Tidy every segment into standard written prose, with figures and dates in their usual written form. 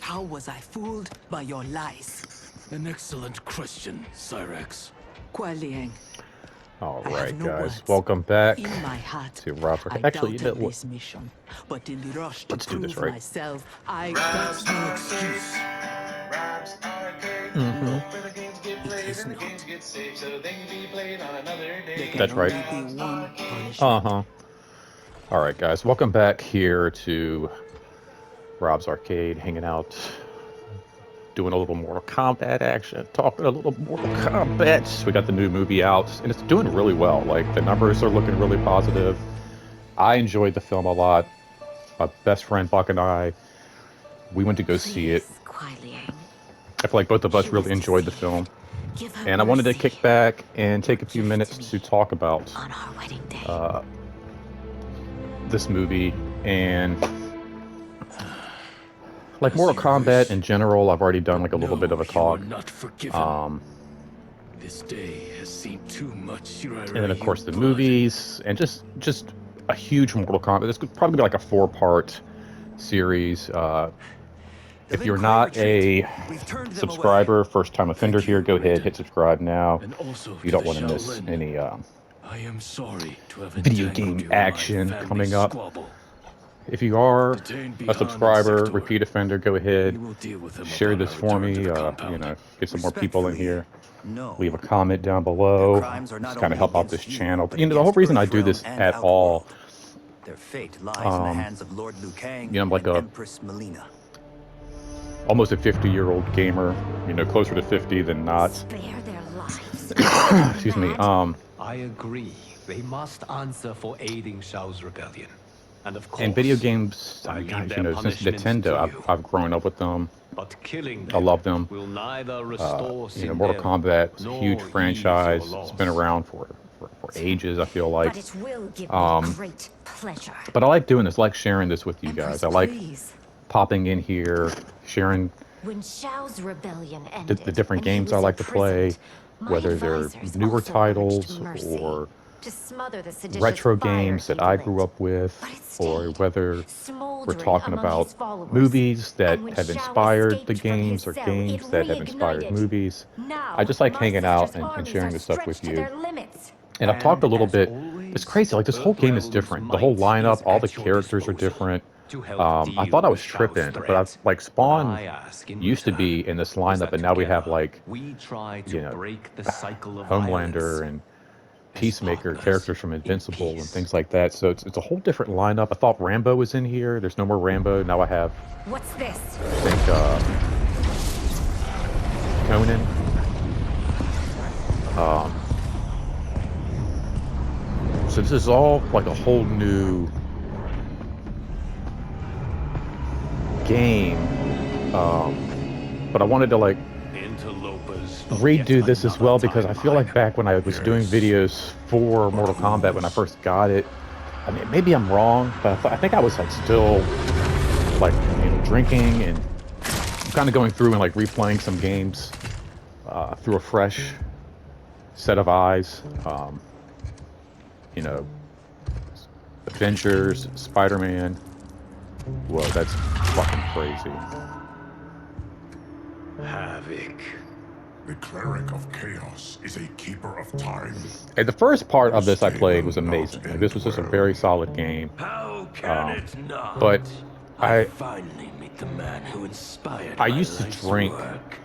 How was I fooled by your lies? An excellent question, Cyrex. Kuai Liang, All I have right, no guys, words. welcome back In my heart, to Rob's I Arcade. Actually, you know doubted what? this mission, but in the rush to Let's do this, prove right? myself, that's no excuse. Mm-hmm. It is not. There can That's right. only be one punishment. Uh-huh. All right, guys, welcome back here to Rob's Arcade, hanging out, doing a little Mortal Kombat action, talking a little Mortal Kombat. We got the new movie out, and it's doing really well. Like, the numbers are looking really positive. I enjoyed the film a lot. My best friend Buck and I, we went to go see it. Kuai Liang. I feel like both of us really enjoyed the film. Give her And I wanted to mercy kick back and take a few minutes to talk about on our wedding day. this movie and like Mortal Kombat in general. I've already done like a little bit of a talk. Not forgiven. This day has seen too much. And then of course the movies and just a huge Mortal Kombat. This could probably be like a 4-part series. If you're not a subscriber, first time offender here, go ahead, hit subscribe now. You don't want to miss any I am sorry to have video game action coming up. If you are a subscriber, repeat offender, go ahead, share this for me, you know, get some more people in here. Leave a comment down below, just kind of help out this channel. You know, the whole reason I do this at all, their fate lies in the hands of Lord Liu Kang, you know, I'm like and a Empress Melina. almost a 50-year-old gamer, you know, closer to 50 than not. Spare their lives. Excuse me. I agree. They must answer for aiding Shao's rebellion. And of course, And video games, I leave guys, their you know, since punishments to Nintendo, you. I've grown up with them. But killing I them love them. will neither restore You know, Mortal Kombat was a huge franchise. It's been around for ages, I feel like. But it will give me great pleasure. But I like doing this, I like sharing this with you guys. I like Please. popping in here, sharing When Shao's rebellion the ended, different and he games I was like to play, imprisoned, my whether they're advisors newer also titles urged mercy or to smother the seditious retro fire games that he I lit. grew up with, But it or stayed, whether we're smoldering talking among about his followers. movies that And when have Shao inspired the escaped from games his or cell, games it that have inspired reignited. movies. Now, I just like my hanging out sister's and armies sharing are this stuff with stretched to you. their limits. And I've talked a little as bit. always, It's crazy. Like, this whole game is different. The whole Earthrealm's lineup, might all the is at your characters are disposal different. to help I deal thought I was with Shao's tripping, but threat. like What Spawn I ask in used to be return in this is lineup, that and now we have together like, we try to you know, break the cycle of Homelander violence. and Peacemaker, partners characters from in Invincible and peace. things like that. So it's a whole different lineup. I thought Rambo was in here. There's no more Rambo. Now I have, What's this? I think, Conan. So this is all like a whole new game. But I wanted to like Interlopers of redo yet this as another well because I feel like timeline. back when I was doing videos for Mortal Kombat when I first got it, I mean, maybe I'm wrong, but I think I was like still like, you know, drinking and kind of going through and like replaying some games through a fresh set of eyes. You know, Avengers, Spider-Man. Whoa, that's fucking crazy. Havoc. The cleric of chaos is a keeper of time. And the first part of this I played was amazing. Like, this was just a very solid game. How can it not? But I finally meet the man who inspired I my used to life's drink work.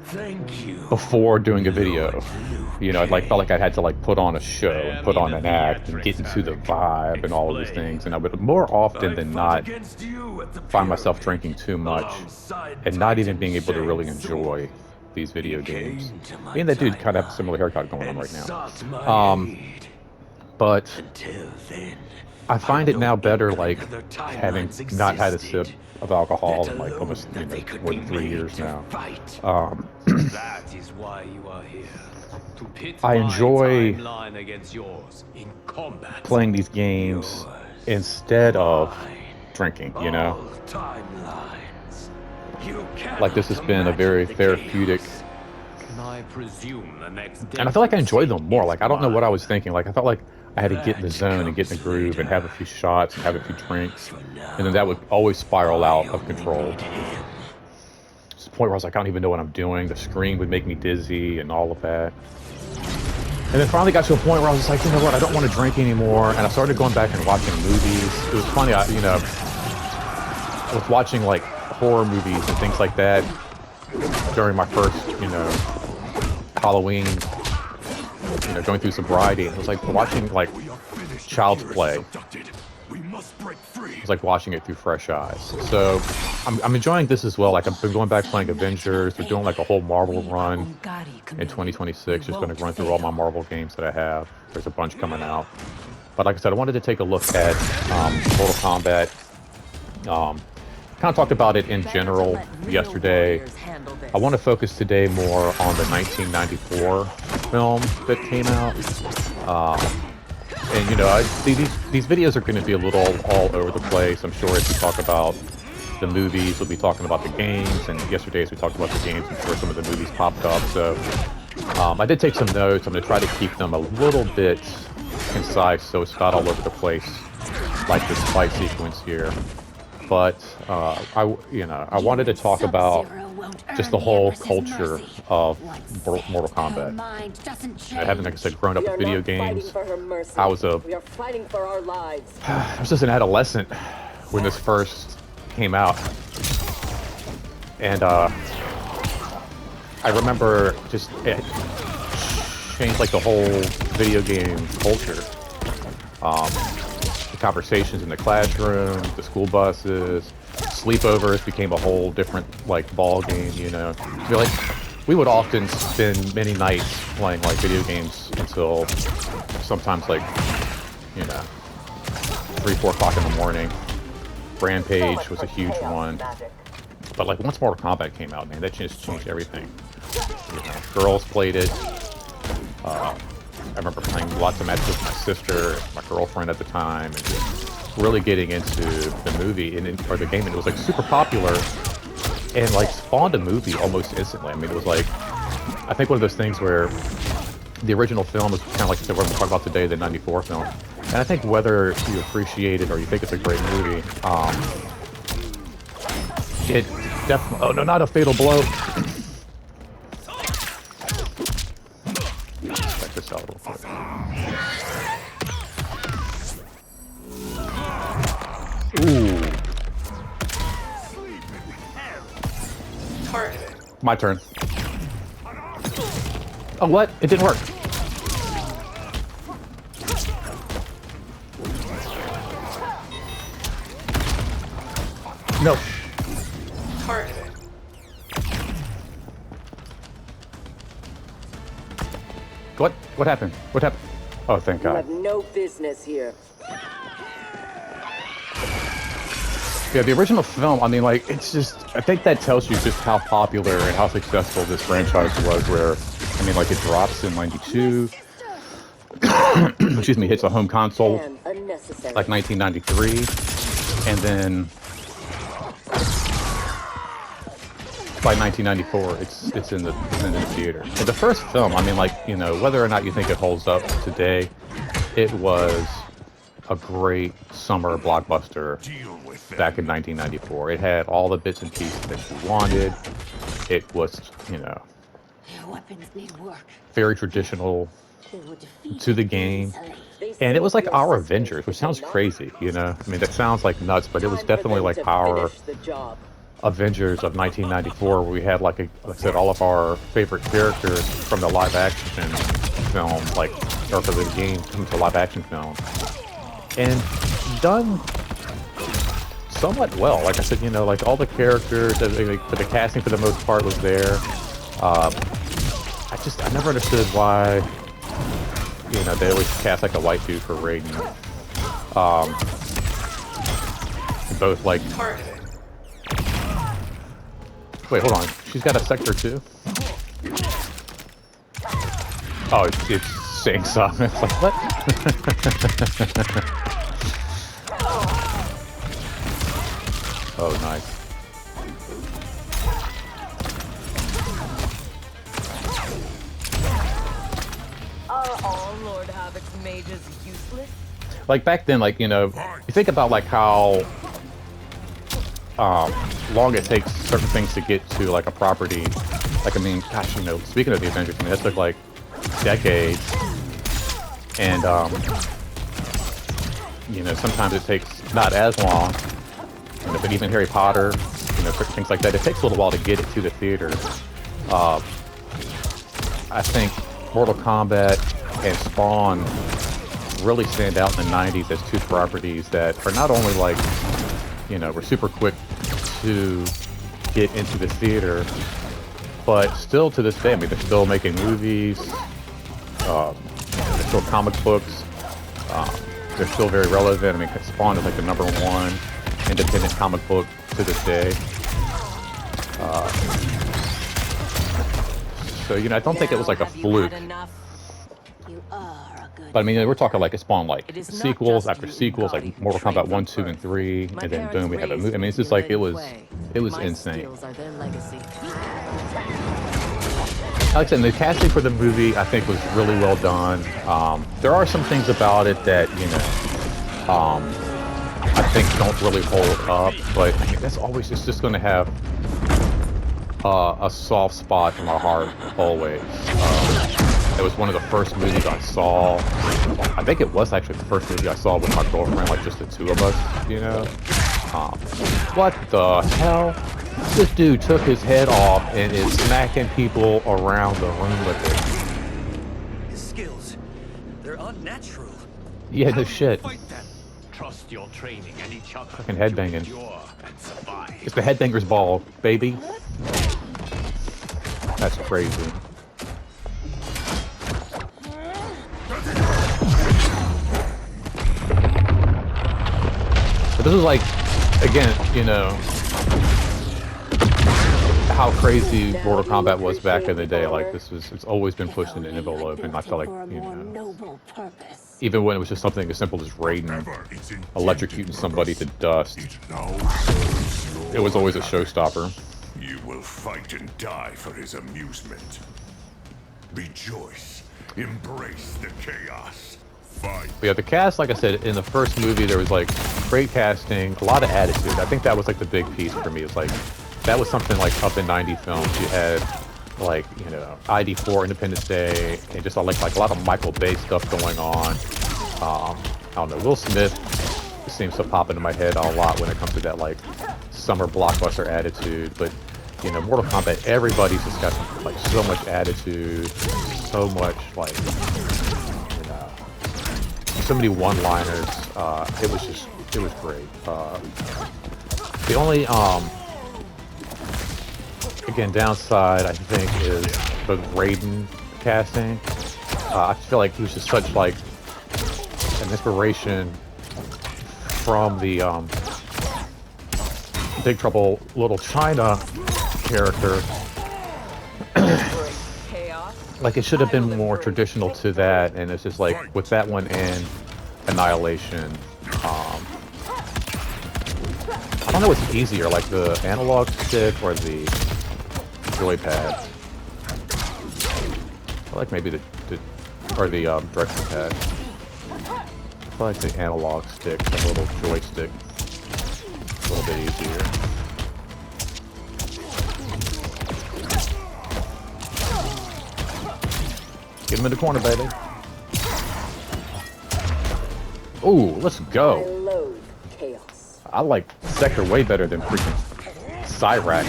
Thank you. before doing a video. Lord Liu You know, I like felt like I had to like put on a show Spare and put me on the an act and get into the vibe and all of these Explain. things. And I would more often than not against you at the find myself pyramid, drinking too much alongside and not even Titan being able to really Shang Tsung. enjoy these video games. Came to my Me and that dude kind of have a timeline similar haircut going on and right now. sought my aid. But Until then, I find it no now better inkling like other having timelines not had a sip existed. of alcohol Let in like alone almost, you that know, they could more be than 3 made years to now. fight. That is why you are here. To pit I my enjoy timeline against yours in combat. Playing these games instead of drinking, you know? All timelines. You Like, this has been a very imagine the therapeutic, chaos. Can I presume the next and I feel like I enjoyed them more. is Like, I don't know what I mine? was thinking. Like, I felt like I had to get in the That zone and get in the comes groove and have a later. few shots and have a few drinks. For And then that would always spiral I out of only control. need him. to the point where I was like, I don't even know what I'm doing. The screen would make me dizzy and all of that. And then finally got to a point where I was just like, you know what, I don't want to drink anymore. And I started going back and watching movies. It was funny, I was watching like horror movies and things like that during my first, Halloween, going through sobriety. It was like watching like Child's Play. It was like watching it through fresh eyes. So I'm enjoying this as well. Like I've been going back playing Avengers. We're doing like a whole Marvel run in 2026. Just going to run through all my Marvel games that I have. There's a bunch coming out. But like I said, I wanted to take a look at Mortal Kombat. Kind of talked about it in general yesterday. I want to focus today more on the 1994 film that came out. And these videos are going to be a little all over the place. I'm sure as we talk about the movies, we'll be talking about the games. And yesterday as we talked about the games, I'm sure some of the movies popped up. So I did take some notes. I'm going to try to keep them a little bit concise so it's not all over the place like this fight sequence here. But I wanted to talk about just the whole culture of Mortal Kombat. I haven't, like I said, grown up with video games. I was just an adolescent when this first came out, and I remember just it changed like the whole video game culture. The conversations in the classroom, the school buses, sleepovers became a whole different like ball game. I feel like we would often spend many nights playing like video games until sometimes like 3-4 o'clock in the morning. Rampage was a huge one, but like once Mortal Kombat came out, man, that just changed everything. Girls played it. I remember playing lots of matches with my sister, my girlfriend at the time, and just really getting into the movie or the game. And it was like super popular and like spawned a movie almost instantly. I mean, it was like, I think one of those things where the original film was kind of like what we're talking about today, the 94 film. And I think whether you appreciate it or you think it's a great movie, it definitely, oh no, not a fatal blow. Check this out real quick. Ooh. My turn. Oh, what? It didn't work. No. What? What happened? What happened? Oh, thank God. You have no business here. Yeah, the original film, I mean, like, it's just, I think that tells you just how popular and how successful this franchise was, where, I mean, like, it drops in 92, excuse me, hits a home console, like 1993, and then by 1994, it's in the theater. And the first film, I mean, like, whether or not you think it holds up today, it was a great summer blockbuster back in 1994. It had all the bits and pieces that you wanted. It was, very traditional to the game. And it was like our Avengers, which sounds crazy, I mean, that sounds like nuts, but it was definitely like our Avengers of 1994, where we had like I said, all of our favorite characters from the live action film, or for the game, come to live action film. And done somewhat well. Like I said, like all the characters, the casting for the most part was there. I never understood why, they always cast like a white dude for Raiden. Both like... Wait, hold on. She's got a sector too? Oh, it's saying something. It's like, what? Oh, nice. Are all Lord Havoc's mages useless? Like back then, like, you think about like how long it takes certain things to get to like a property. Like, I mean, gosh, you know, speaking of the Avengers, I mean, that took like decades, and you know, sometimes it takes not as long. You know, but even Harry Potter, you know, things like that, it takes a little while to get it to the theater. I think Mortal Kombat and Spawn really stand out in the 90s as two properties that are not only like, you know, were super quick to get into the theater, but still to this day, I mean, they're still making movies, they're still comic books, they're still very relevant. I mean, Spawn is like the #1 independent comic book to this day. So, you know, I don't think it was like a fluke. But I mean, we're talking like it spawned like sequels after sequels, like Mortal Kombat 1, 2, and 3, and then boom, we have a movie. I mean, it's just like it was insane. Like I said, the casting for the movie, I think, was really well done. There are some things about it that, you know, I think don't really hold up, but I mean, that's always just going to have a soft spot in my heart always. It was one of the first movies I saw. I think it was actually the first movie I saw with my girlfriend, like just the two of us, you know? What the hell? This dude took his head off and is smacking people around the room with it. His skills, they're unnatural. Yeah, no shit. Trust your training and each other. Fucking headbanging. Endure and survive. It's the headbanger's ball, baby. That's crazy. But this is like, again, you know, how crazy Mortal Kombat was back in the day. Like, it's always been pushed in the envelope, and I feel like, you know, even when it was just something as simple as Raiden electrocuting somebody to dust, it was always a showstopper. You will fight and die for his amusement. Rejoice. Embrace the chaos. Fight. But yeah, the cast, like I said, in the first movie, there was like great casting, a lot of attitude. I think that was like the big piece for me. It's like, that was something like up in 90 films. You had like, you know, ID4, Independence Day, and just like a lot of Michael Bay stuff going on. I don't know, Will Smith seems to pop into my head a lot when it comes to that like summer blockbuster attitude. But, you know, Mortal Kombat, everybody's just got like so much attitude, so much like, you know, so many one-liners. It was great. The only again, downside, I think, is the Raiden casting. I feel like he was just such like an inspiration from the Big Trouble Little China character. Like, it should have been more traditional to that, and it's just like with that one and Annihilation. I don't know what's easier, like the analog stick or the joypad. I like maybe the direction pad. I like the analog stick, the little joystick. A little bit easier. Get him in the corner, baby. Ooh, let's go. I loathe chaos. I like Sector way better than freaking Cyrac.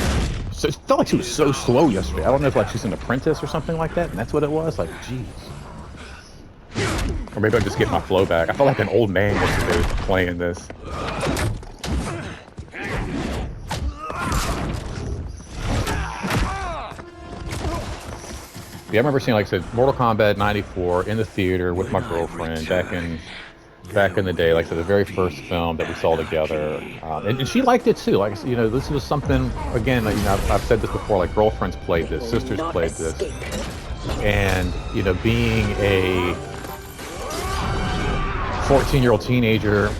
So it felt like she was so slow yesterday. I don't know if like she's an apprentice or something like that, and that's what it was. Like, jeez. Or maybe I just get my flow back. I felt like an old man yesterday playing this. Yeah, I remember seeing, like I said, Mortal Kombat 94 in the theater with my girlfriend back in the day. Like I said, the very first film that we saw together, and she liked it too. Like, you know, this was something, again, like, you know, I've said this before. Like, girlfriends played this, sisters played this, and you know, being a 14-year-old teenager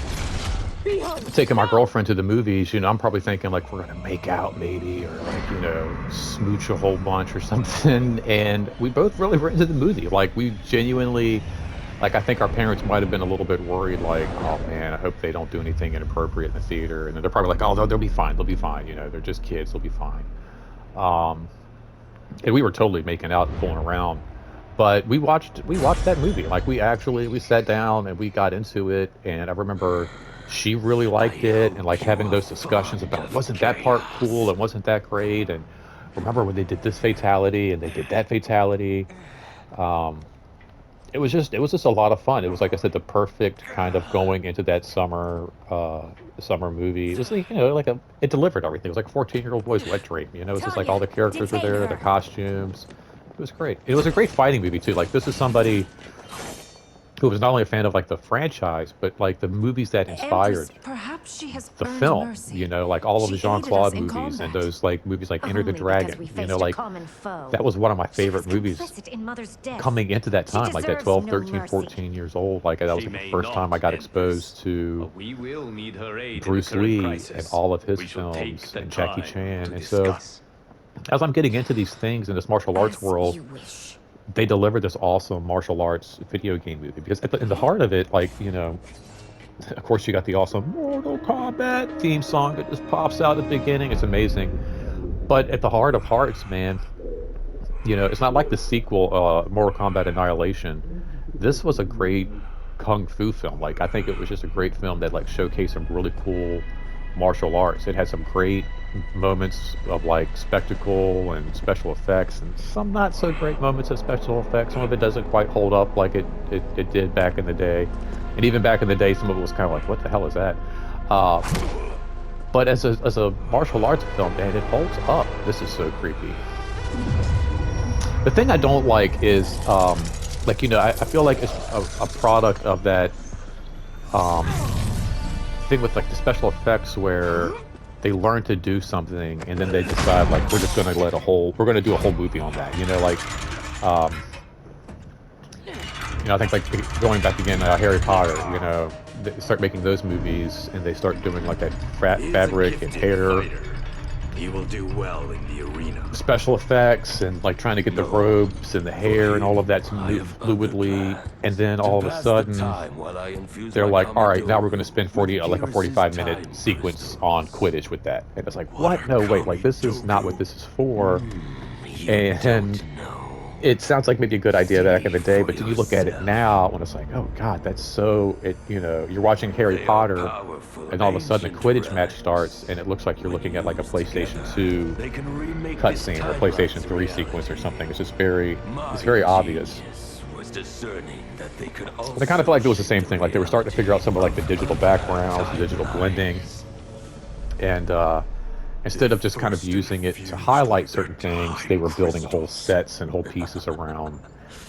taking my girlfriend to the movies, you know, I'm probably thinking like we're gonna make out maybe, or like, you know, smooch a whole bunch or something. And we both really were into the movie. Like, we genuinely Like, I think our parents might have been a little bit worried, like, oh man, I hope they don't do anything inappropriate in the theater. And then they're probably like, oh, they'll be fine. They'll be fine. You know, they're just kids. They'll be fine. Um, and we were totally making out and fooling around. But we watched that movie. Like, we sat down and we got into it. And I remember she really liked it, and like having those discussions about, wasn't that part cool and wasn't that great? And remember when they did this fatality and they did that fatality. Um, it was just a lot of fun. It was, like I said, the perfect kind of going into that summer movie. It was like, it delivered everything. It was like a 14-year-old boy's wet dream. You know, it's just like all the characters were there, the costumes. It was great. It was a great fighting movie too. Like, this is somebody who was not only a fan of like the franchise, but like the movies that inspired Perhaps she has the earned film. mercy. You know, like all of the She aided Jean-Claude us in movies and combat. those like movies like Enter the Only because Dragon. we You faced know, a like common foe. that was one of my She favorite was movies complicit in Mother's death. coming into that She time, like that deserves 12, no 13, mercy. 14 years old. Like that was She like the may first time I not got end exposed this, to but we will need her aid Bruce in the current Lee crisis. and all of his We shall take films the and Jackie time Chan. to And so discuss. as I'm getting into these things in this martial arts As world, you wish. they deliver this awesome martial arts video game movie, because in the heart of it, like, of course you got the awesome Mortal Kombat theme song that just pops out at the beginning. It's amazing. But at the heart of hearts, man, it's not like the sequel, Mortal Kombat Annihilation. This was a great kung fu film. Like, I think it was just a great film that like showcased some really cool martial arts. It had some great moments of like spectacle and special effects, and some not so great moments of special effects. Some of it doesn't quite hold up like it did back in the day. And even back in the day, some of it was kind of like, what the hell is that? Uh, but as a martial arts film, man, it holds up. This is so creepy. The thing I don't like is, I feel like it's a product of that thing with like the special effects where they learn to do something and then they decide like, we're just going to we're going to do a whole movie on that. I think like going back again, Harry Potter, they start making those movies and they start doing like that fabric and hair. He will do well in the arena. Special effects and like trying to get the robes and the hair and all of that to move fluidly, and then all of a sudden they're like, all right, now we're going to spend 45-minute sequence on Quidditch with that, and it's like, what? No, wait, like this is not what this is for. And it sounds like maybe a good idea back in the day, but then you look at it now and it's like, oh god, that's so, you're watching Harry Potter and all of a sudden a Quidditch match starts and it looks like you're looking at like a PlayStation 2 cutscene or PlayStation 3 sequence or something. It's just it's very obvious. And I kind of feel like it was the same thing, like they were starting to figure out some of like the digital backgrounds, the digital blending, and instead of just kind of using it to highlight certain things, they were building whole sets and whole pieces around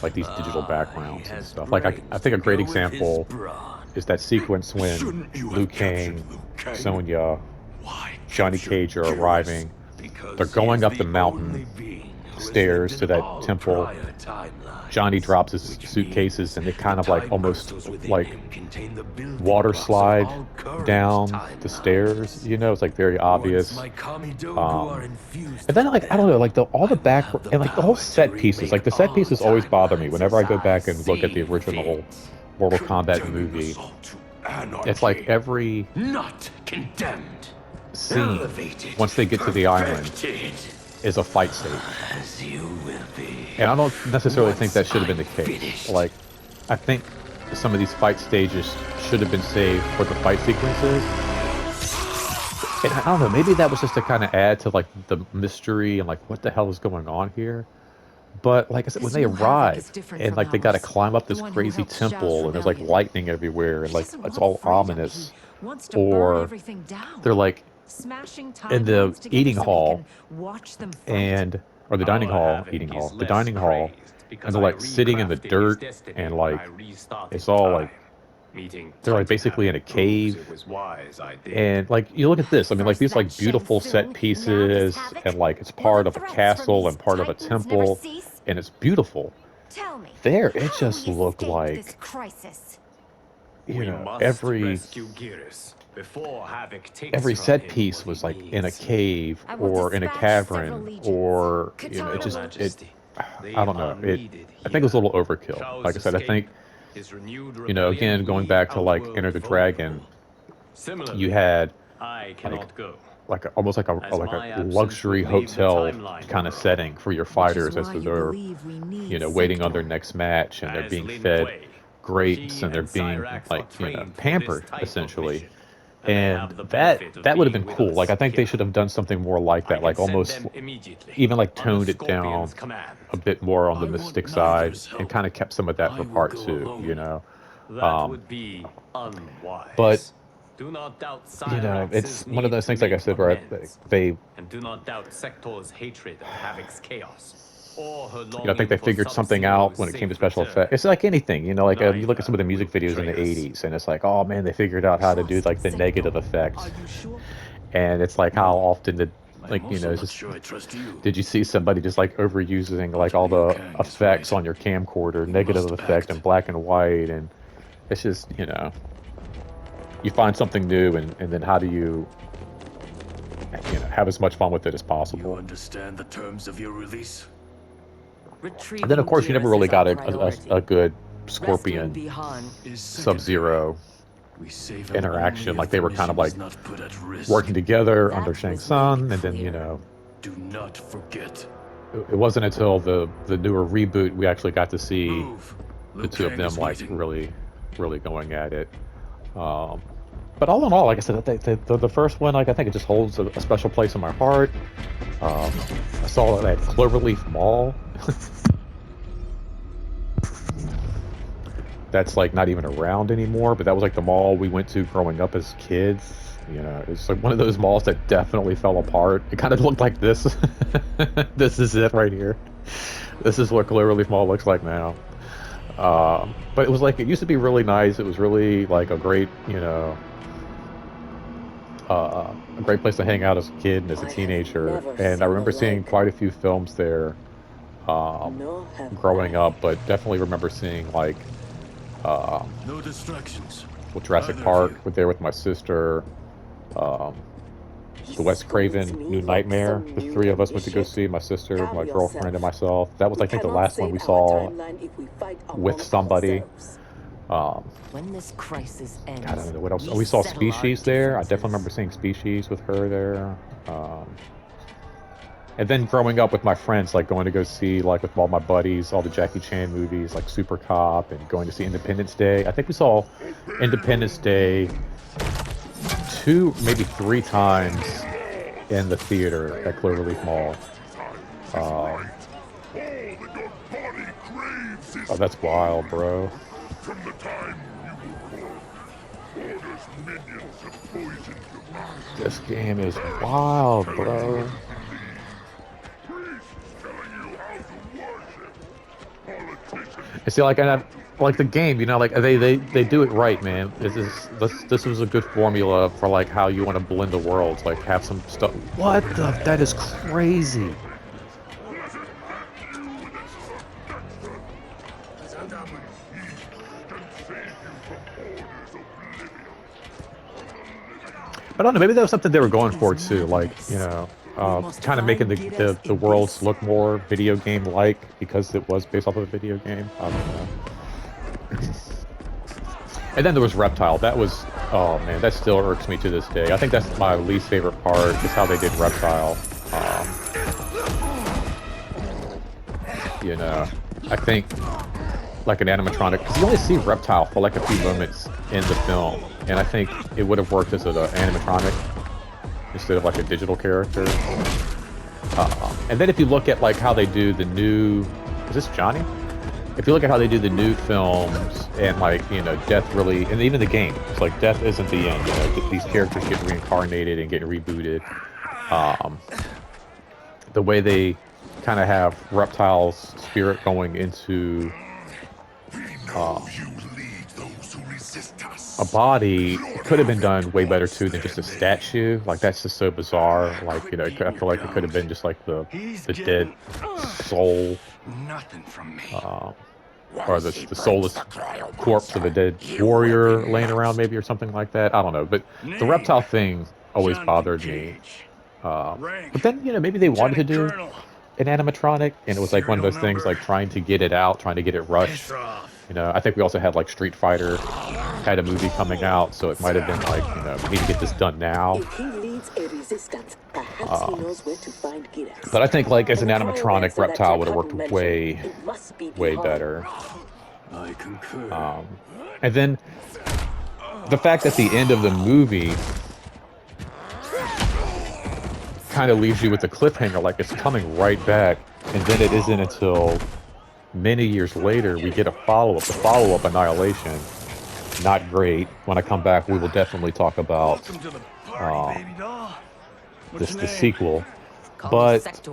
like these digital backgrounds and stuff. Like I think a great example is that sequence when Liu Kang, Sonya, Johnny Cage are arriving. They're going up the mountain stairs to that temple. Johnny drops his suitcases and they kind of like almost like water slide down the stairs. It's like very obvious. And then like, I don't know, like all the back and like the whole set pieces. Like the set pieces always bother me whenever I go back and look at the original Mortal Kombat movie. It's like every scene, once they get to the island, is a fight stage. And I don't necessarily think that should have been the case. Like, I think some of these fight stages should have been saved for the fight sequences. And I don't know, maybe that was just to kind of add to like the mystery and like what the hell is going on here. But like I said, when they arrive and like they got to climb up this crazy temple and there's like lightning everywhere and like it's all ominous, or they're like in the eating hall or the dining hall, and they're like sitting in the dirt and like it's all like they're like basically in a cave. And like you look at this, I mean, like these like beautiful set pieces and like it's part of a castle and part of a temple and it's beautiful. There it just looked like every set piece was like in a cave or in a cavern, or I don't know, I think it was a little overkill. Like I said, I think His renewed you know, again, rebellion going we back to like outworld Enter the vulnerable. Dragon, Similarly, you had I cannot go. like almost like As a my absence luxury would leave the hotel timeline, kind of setting for your fighters as why you they're, believe we need you know, waiting on their Sector. next match and they're as being Lin fed Kuei, grapes he and they're and being Cyrax are like, you know, trained for this pampered type of essentially. mission, and they And have the that benefit of that would have been being with cool. Like us I think they here. should have done something more like I that, can like send almost them immediately, even like under toned it down Scorpion's command. a bit more on the I want mystic neither's side and help. kind of kept some of that I for will part go 2, alone. you know. That would be unwise. But do not doubt you know, Cyrax's it's one of need those to things, like I make said, where amends. they And do not doubt Sector's hatred of Havoc's chaos, or her you know, I longing think they for figured something out Sub-Zero's when it came to safe special return. effects. It's like anything, you know, like you look at some of the Neither music will videos in the betray us. 80s, and it's like, oh man, they figured out how to do Trust like the Sector. negative effects. Are you sure? And it's like how often did, like, I'm you also know, not just sure I trust you. did you see somebody just like overusing like all Liu the Kang is effects right. on your camcorder, We negative must effect act. and black and white, and it's just, you know, you find something new, and then how do you know, have as much fun with it as You possible. understand the terms of your release? And then of course you never really got a good Rescuing Scorpion Bihan. Is Sub-Zero we save him interaction, only like if they the were kind of mission like is not put at risk. working together That under Shang was Tsung, made and then, you clear. know, Do not forget. it wasn't until the newer reboot we actually got to see Move. the Liu two of Kang them is like waiting. really going at it. But all in all, like I said, the first one, like I think it just holds a special place in my heart. I saw it at Cloverleaf Mall. That's like not even around anymore, but that was like the mall we went to growing up as kids. You know, it's like one of those malls that definitely fell apart. It kind of looked like this. This is it right here. This is what Cloverleaf Mall looks like now. But it was like, it used to be really nice. It was really like a great, you know, a great place to hang out as a kid and as a I have teenager. never And I seen remember the seeing like. quite a few films there No have growing I. up, but definitely remember seeing like No distractions. with Jurassic Neither of Park, you. with there with my sister, He the Wes scolds Craven me New like Nightmare. some The new three of us went to go initiate. see, my sister, Calm my girlfriend, and yourself. myself. That was, We I think, the cannot last one save we our saw timeline if we fight with among somebody. ourselves. When this crisis ends, God, I don't know what else. We saw settle our Species there. I definitely remember differences. seeing Species with her there. And then growing up with my friends, like going to go see, like with all my buddies, all the Jackie Chan movies, like Super Cop, and going to see Independence Day. I think we saw Independence Day 2, maybe 3 times in the theater at Cloverleaf Mall. All that your body craves is Oh, that's wild, bro. from the time you were born. Orders minions have poisoned your mind. This game is wild, bro. Priests telling you how to worship. Politicians. You see, like, like the game, you know, like they do it right, man. This was a good formula for like how you want to blend the worlds, like have some stuff. What the? That is crazy. But I don't know, maybe that was something they were going for too, like, you know, kind of making the worlds look more video game-like because it was based off of a video game. I don't know. And then there was Reptile. That was, oh man, that still irks me to this day. I think that's my least favorite part, is how they did Reptile. You know, I think like an animatronic, because you only see Reptile for like a few moments in the film, and I think it would have worked as an animatronic instead of like a digital character. And then if you look at like how they do the new, is this Johnny? If you look at how they do the new films, and like, you know, death really, and even the game, it's like death isn't the end. You know, these characters get reincarnated and get rebooted. The way they kind of have Reptile's spirit going into You lead those who resist us. a body could have been done way better too than just a statue. Like, that's just so bizarre. Like, you know, I feel like it could have been just like the dead soul, Nothing from me. or the soulless corpse of a dead warrior laying around, maybe, or something like that. I don't know, but the Reptile thing always bothered me. But then, you know, maybe they wanted to do an animatronic, and it was like one of those things, like trying to get it out, trying to get it rushed. You know, I think we also had like Street Fighter had a movie coming out, so it might have been like, you know, we need to get this done now. If he leads a resistance, perhaps he knows where to find Gidex. But I think like as an And the animatronic, pirates that Reptile would have Jack worked mentioned, way, it must be way behind. better. I concur. And then the fact that the end of the movie kind of leaves you with a cliffhanger, like it's coming right back, and then it isn't until many years later we get a follow-up. The follow-up, Annihilation, not great. When I come back, we will definitely talk about the sequel. But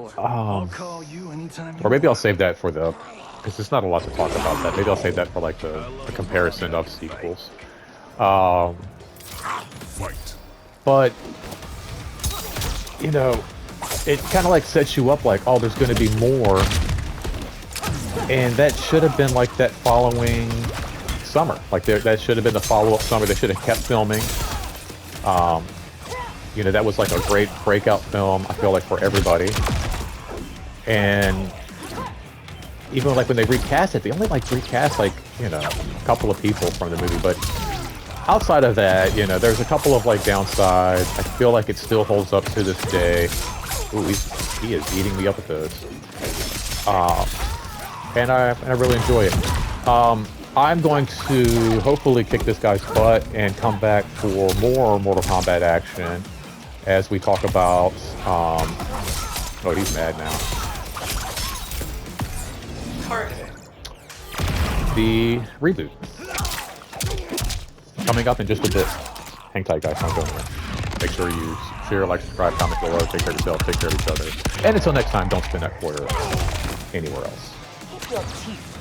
or maybe I'll save that for the, because there's not a lot to talk about that. Maybe I'll save that for like the comparison of sequels. But you know, it kind of like sets you up like, oh, there's going to be more, and that should have been like that following summer. Like that should have been the follow-up summer. They should have kept filming. You know, that was like a great breakout film, I feel like, for everybody. And even like when they recast it, they only like recast like, you know, a couple of people from the movie. But outside of that, you know, there's a couple of like downsides. I feel like it still holds up to this day. Ooh, he is eating me up with this. And I really enjoy it. I'm going to hopefully kick this guy's butt and come back for more Mortal Kombat action as we talk about, oh, he's mad now. The reboot. Coming up in just a bit. Hang tight, guys. Don't go anywhere. Make sure you share, like, subscribe, comment below. Take care of yourself. Take care of each other. And until next time, don't spend that quarter anywhere else. Your teeth